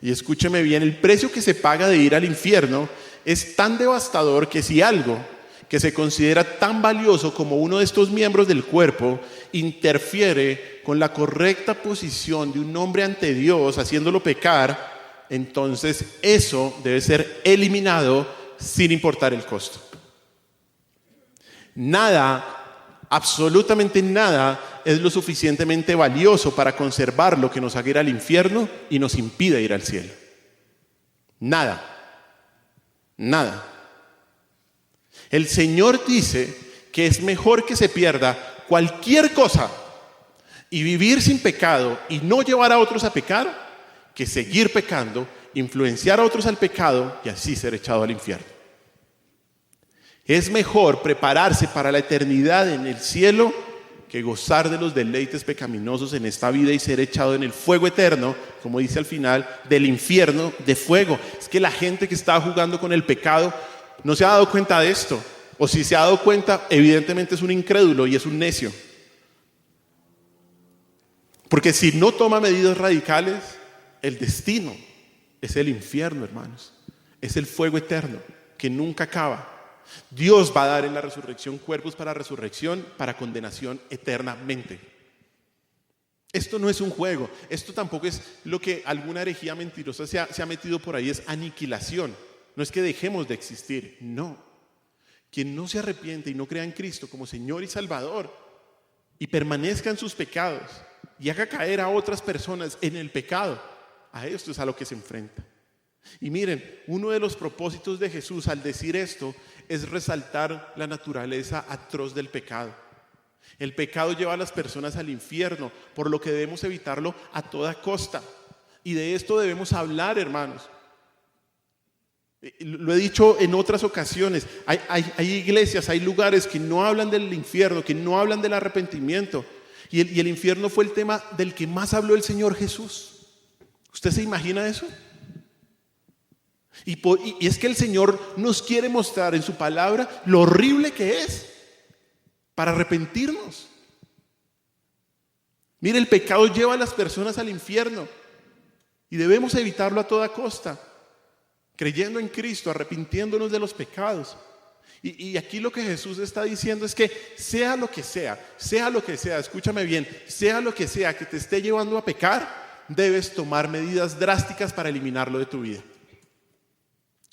y escúcheme bien, el precio que se paga de ir al infierno es tan devastador que si algo que se considera tan valioso como uno de estos miembros del cuerpo interfiere con la correcta posición de un hombre ante Dios, haciéndolo pecar, entonces eso debe ser eliminado sin importar el costo. Nada, absolutamente nada, es lo suficientemente valioso para conservar lo que nos haga ir al infierno y nos impide ir al cielo. Nada. El Señor dice que es mejor que se pierda cualquier cosa y vivir sin pecado y no llevar a otros a pecar, que seguir pecando, influenciar a otros al pecado y así ser echado al infierno. Es mejor prepararse para la eternidad en el cielo que gozar de los deleites pecaminosos en esta vida y ser echado en el fuego eterno, como dice al final, del infierno de fuego. Es que la gente que está jugando con el pecado no se ha dado cuenta de esto. O si se ha dado cuenta, evidentemente es un incrédulo y es un necio. Porque si no toma medidas radicales, el destino es el infierno, hermanos. Es el fuego eterno que nunca acaba. Dios va a dar en la resurrección cuerpos para resurrección, para condenación eternamente. Esto no es un juego. Esto tampoco es lo que alguna herejía mentirosa se ha metido por ahí, es aniquilación. No es que dejemos de existir, no. Quien no se arrepiente y no crea en Cristo como Señor y Salvador y permanezca en sus pecados y haga caer a otras personas en el pecado, a esto es a lo que se enfrenta. Y miren, uno de los propósitos de Jesús al decir esto es resaltar la naturaleza atroz del pecado. El pecado lleva a las personas al infierno, por lo que debemos evitarlo a toda costa. Y de esto debemos hablar, hermanos. Lo he dicho en otras ocasiones, hay iglesias, hay lugares que no hablan del infierno, que no hablan del arrepentimiento. Y el infierno fue el tema del que más habló el Señor Jesús. ¿Usted se imagina eso? Y es que el Señor nos quiere mostrar en su palabra lo horrible que es para arrepentirnos. Mire, el pecado lleva a las personas al infierno y debemos evitarlo a toda costa, creyendo en Cristo, arrepintiéndonos de los pecados. Y aquí lo que Jesús está diciendo es que sea lo que sea, escúchame bien, sea lo que sea que te esté llevando a pecar, debes tomar medidas drásticas para eliminarlo de tu vida.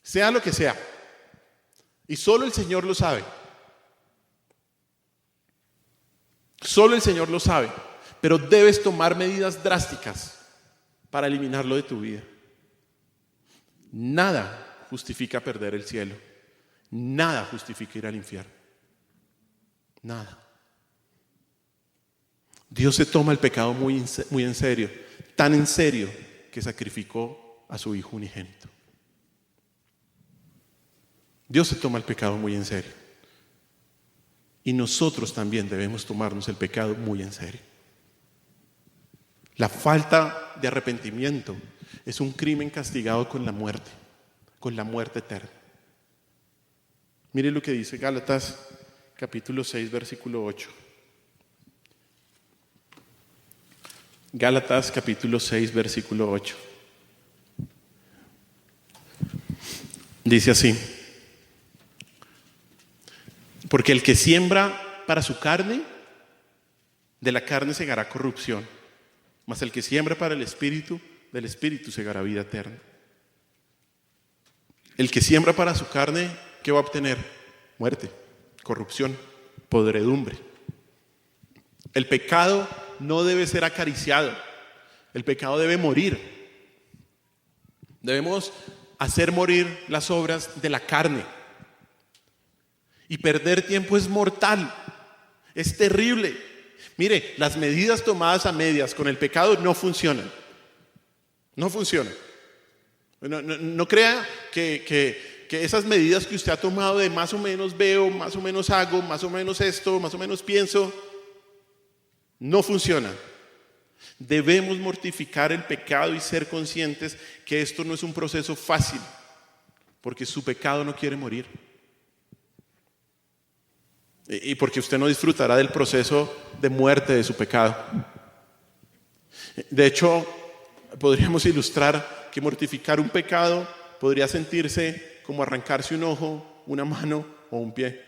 Sea lo que sea. Y solo el Señor lo sabe. Solo el Señor lo sabe. Pero debes tomar medidas drásticas para eliminarlo de tu vida. Nada justifica perder el cielo. Nada justifica ir al infierno. Nada. Dios se toma el pecado muy en serio. Tan en serio que sacrificó a su Hijo unigénito. Dios se toma el pecado muy en serio. Y nosotros también debemos tomarnos el pecado muy en serio. La falta de arrepentimiento es un crimen castigado con la muerte eterna. Mire lo que dice Gálatas capítulo 6, versículo 8. Gálatas capítulo 6, versículo 8. Dice así: porque el que siembra para su carne, de la carne segará corrupción, mas el que siembra para el Espíritu, del Espíritu segará vida eterna. El que siembra para su carne, ¿qué va a obtener? Muerte, corrupción, podredumbre. El pecado no debe ser acariciado, el pecado debe morir. Debemos hacer morir las obras de la carne. Y perder tiempo es mortal, es terrible. Mire, las medidas tomadas a medias con el pecado no funcionan. No funcionan. No crea que esas medidas que usted ha tomado de más o menos veo, más o menos hago, más o menos esto, más o menos pienso, no funcionan. Debemos mortificar el pecado y ser conscientes que esto no es un proceso fácil, porque su pecado no quiere morir. Y porque usted no disfrutará del proceso de muerte de su pecado. De hecho, podríamos ilustrar que mortificar un pecado podría sentirse como arrancarse un ojo, una mano o un pie.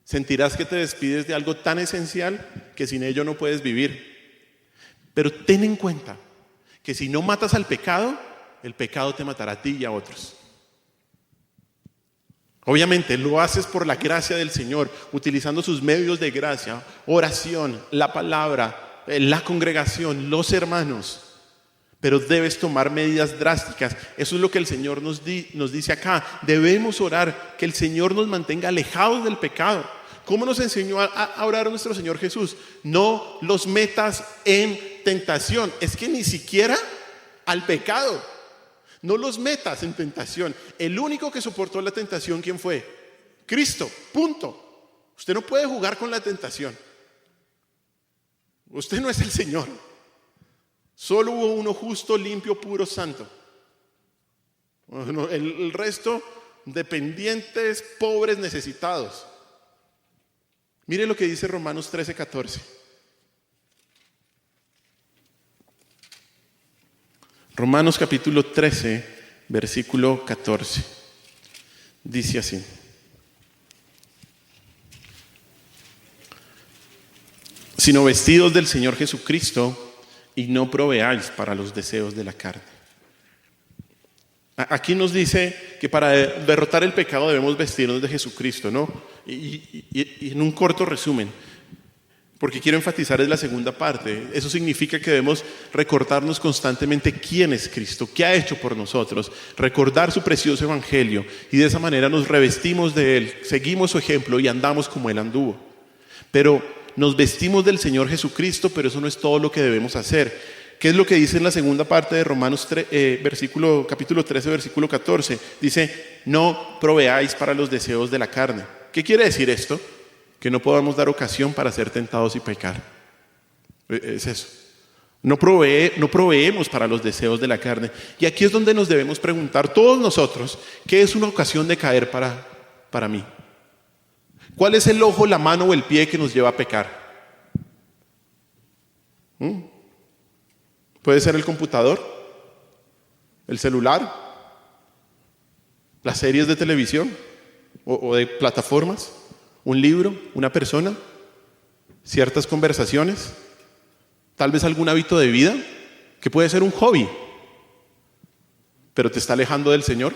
Sentirás que te despides de algo tan esencial que sin ello no puedes vivir. Pero ten en cuenta que si no matas al pecado, el pecado te matará a ti y a otros. Obviamente lo haces por la gracia del Señor, utilizando sus medios de gracia, oración, la palabra, la congregación, los hermanos. Pero debes tomar medidas drásticas. Eso es lo que el Señor nos dice acá. Debemos orar que el Señor nos mantenga alejados del pecado. ¿Cómo nos enseñó a orar nuestro Señor Jesús? No los metas en tentación. Es que ni siquiera al pecado. No los metas en tentación. El único que soportó la tentación, ¿quién fue? Cristo, punto. Usted no puede jugar con la tentación. Usted no es el Señor. Solo hubo uno justo, limpio, puro, santo. El resto, dependientes, pobres, necesitados. Mire lo que dice Romanos 13:14. Romanos capítulo 13, versículo 14. Dice así: sino vestidos del Señor Jesucristo, y no proveáis para los deseos de la carne. Aquí nos dice que para derrotar el pecado debemos vestirnos de Jesucristo, ¿no? Y en un corto resumen, porque quiero enfatizar es la segunda parte, eso significa que debemos recordarnos constantemente quién es Cristo, qué ha hecho por nosotros, recordar su precioso evangelio, y de esa manera nos revestimos de Él, seguimos su ejemplo y andamos como Él anduvo. Pero nos vestimos del Señor Jesucristo, pero eso no es todo lo que debemos hacer. ¿Qué es lo que dice en la segunda parte de Romanos capítulo 13, versículo 14? Dice, no proveáis para los deseos de la carne. ¿Qué quiere decir esto? Que no podamos dar ocasión para ser tentados y pecar. Es eso. No proveemos para los deseos de la carne. Y aquí es donde nos debemos preguntar todos nosotros, ¿qué es una ocasión de caer para mí? ¿Cuál es el ojo, la mano o el pie que nos lleva a pecar? ¿Puede ser el computador? ¿El celular? ¿Las series de televisión? ¿O de plataformas? ¿Un libro? ¿Una persona? ¿Ciertas conversaciones? ¿Tal vez algún hábito de vida? Que puede ser un hobby, pero te está alejando del Señor.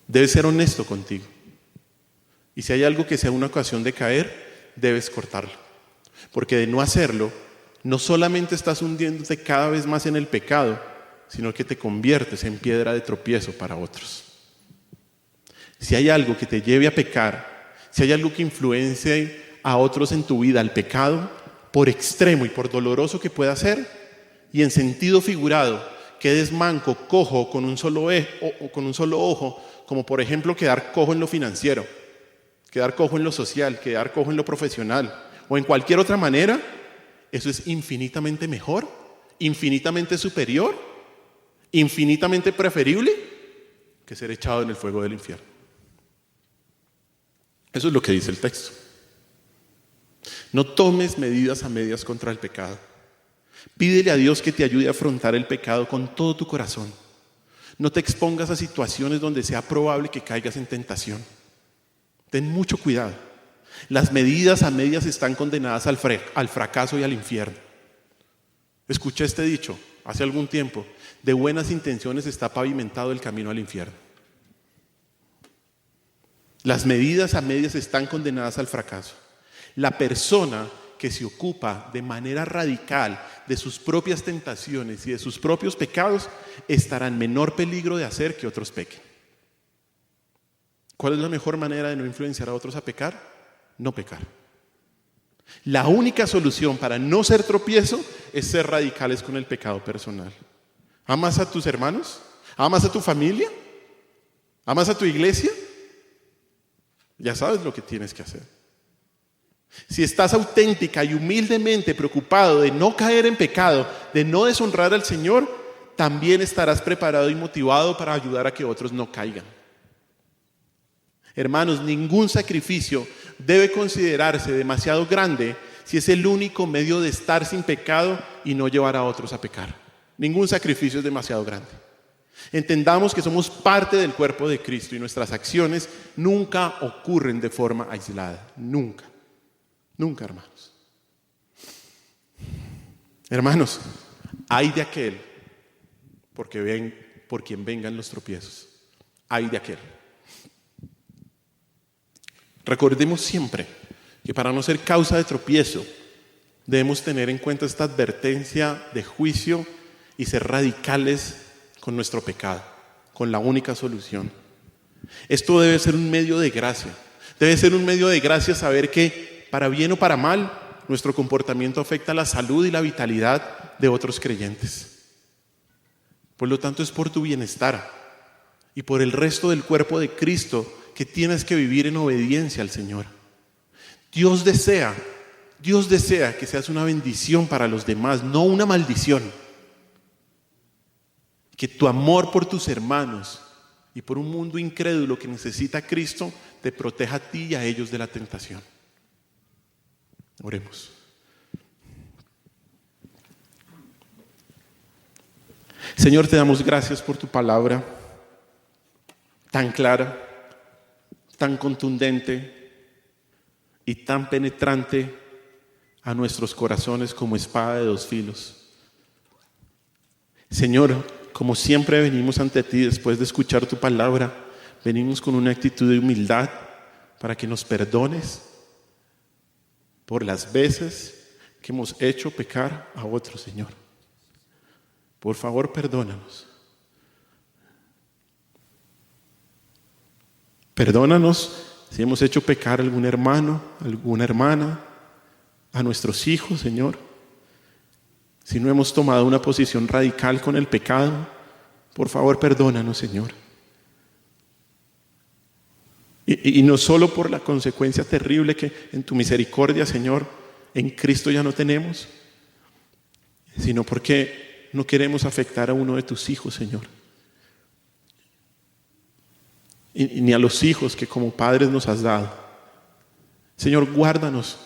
Debes ser honesto contigo. Y si hay algo que sea una ocasión de caer, debes cortarlo. Porque de no hacerlo, no solamente estás hundiéndote cada vez más en el pecado, sino que te conviertes en piedra de tropiezo para otros. Si hay algo que te lleve a pecar, si hay algo que influencie a otros en tu vida al pecado, por extremo y por doloroso que pueda ser, y en sentido figurado, quedes manco, cojo, con un solo ojo, como por ejemplo quedar cojo en lo financiero, quedar cojo en lo social, quedar cojo en lo profesional o en cualquier otra manera, eso es infinitamente mejor, infinitamente superior, infinitamente preferible que ser echado en el fuego del infierno. Eso es lo que dice el texto. No tomes medidas a medias contra el pecado. Pídele a Dios que te ayude a afrontar el pecado con todo tu corazón. No te expongas a situaciones donde sea probable que caigas en tentación. Ten mucho cuidado. Las medidas a medias están condenadas al fracaso y al infierno. Escuché este dicho hace algún tiempo: de buenas intenciones está pavimentado el camino al infierno. Las medidas a medias están condenadas al fracaso. La persona que se ocupa de manera radical de sus propias tentaciones y de sus propios pecados estará en menor peligro de hacer que otros pequen. ¿Cuál es la mejor manera de no influenciar a otros a pecar? No pecar. La única solución para no ser tropiezo es ser radicales con el pecado personal. ¿Amas a tus hermanos? ¿Amas a tu familia? ¿Amas a tu iglesia? Ya sabes lo que tienes que hacer. Si estás auténtica y humildemente preocupado de no caer en pecado, de no deshonrar al Señor, también estarás preparado y motivado para ayudar a que otros no caigan. Hermanos, ningún sacrificio debe considerarse demasiado grande si es el único medio de estar sin pecado y no llevar a otros a pecar. Ningún sacrificio es demasiado grande. Entendamos que somos parte del cuerpo de Cristo y nuestras acciones nunca ocurren de forma aislada. Nunca. Nunca, hermanos. Hermanos, ay de aquel por quien vengan los tropiezos. Ay de aquel. Recordemos siempre que para no ser causa de tropiezo debemos tener en cuenta esta advertencia de juicio y ser radicales con nuestro pecado, con la única solución. Esto debe ser un medio de gracia. Debe ser un medio de gracia saber que, para bien o para mal, nuestro comportamiento afecta la salud y la vitalidad de otros creyentes. Por lo tanto, es por tu bienestar y por el resto del cuerpo de Cristo que tienes que vivir en obediencia al Señor. Dios desea que seas una bendición para los demás, no una maldición. Que tu amor por tus hermanos y por un mundo incrédulo que necesita a Cristo te proteja a ti y a ellos de la tentación. Oremos. Señor, te damos gracias por tu palabra tan clara, tan contundente y tan penetrante a nuestros corazones como espada de dos filos. Señor, como siempre venimos ante ti después de escuchar tu palabra, venimos con una actitud de humildad para que nos perdones por las veces que hemos hecho pecar a otros, Señor. Por favor, perdónanos. Perdónanos si hemos hecho pecar a algún hermano, alguna hermana, a nuestros hijos, Señor. Si no hemos tomado una posición radical con el pecado, por favor, perdónanos, Señor. Y no solo por la consecuencia terrible que en tu misericordia, Señor, en Cristo ya no tenemos, sino porque no queremos afectar a uno de tus hijos, Señor. Y ni a los hijos que como padres nos has dado. Señor, guárdanos.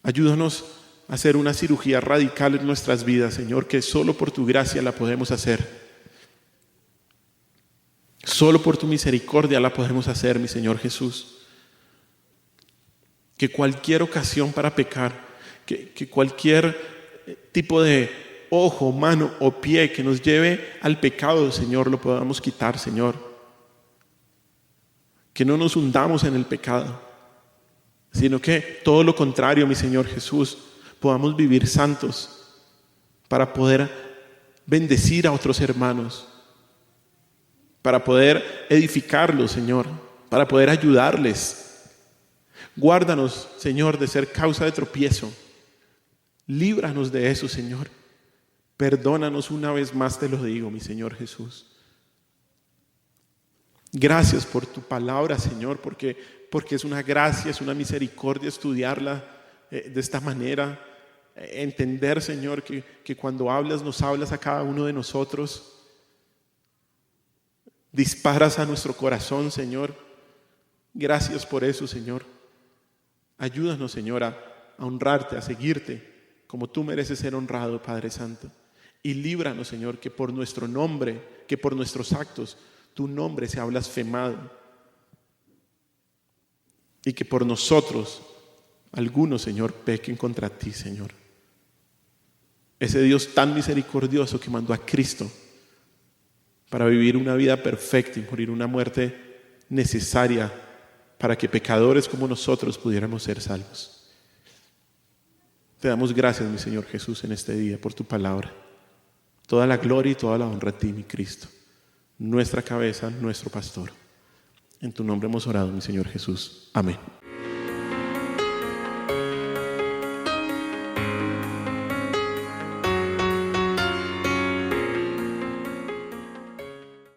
Ayúdanos a hacer una cirugía radical en nuestras vidas, Señor, que solo por tu gracia la podemos hacer. Solo por tu misericordia la podemos hacer, mi Señor Jesús. Que cualquier ocasión para pecar, que cualquier tipo de ojo, mano o pie que nos lleve al pecado, Señor, lo podamos quitar, Señor. Que no nos hundamos en el pecado, sino que todo lo contrario, mi Señor Jesús, podamos vivir santos para poder bendecir a otros hermanos, para poder edificarlos, Señor, para poder ayudarles. Guárdanos, Señor, de ser causa de tropiezo. Líbranos de eso, Señor. Perdónanos una vez más, te lo digo, mi Señor Jesús. Gracias por tu palabra, Señor, porque es una gracia, es una misericordia estudiarla de esta manera. Entender, Señor, que cuando hablas, nos hablas a cada uno de nosotros. Disparas a nuestro corazón, Señor. Gracias por eso, Señor. Ayúdanos, Señor, a honrarte, a seguirte como tú mereces ser honrado, Padre Santo. Y líbranos, Señor, que por nuestro nombre, que por nuestros actos, tu nombre sea blasfemado. Y que por nosotros, algunos, Señor, pequen contra ti, Señor. Ese Dios tan misericordioso que mandó a Cristo para vivir una vida perfecta y morir una muerte necesaria para que pecadores como nosotros pudiéramos ser salvos. Te damos gracias, mi Señor Jesús, en este día por tu palabra. Toda la gloria y toda la honra a ti, mi Cristo, nuestra cabeza, nuestro pastor. En tu nombre hemos orado, mi Señor Jesús. Amén.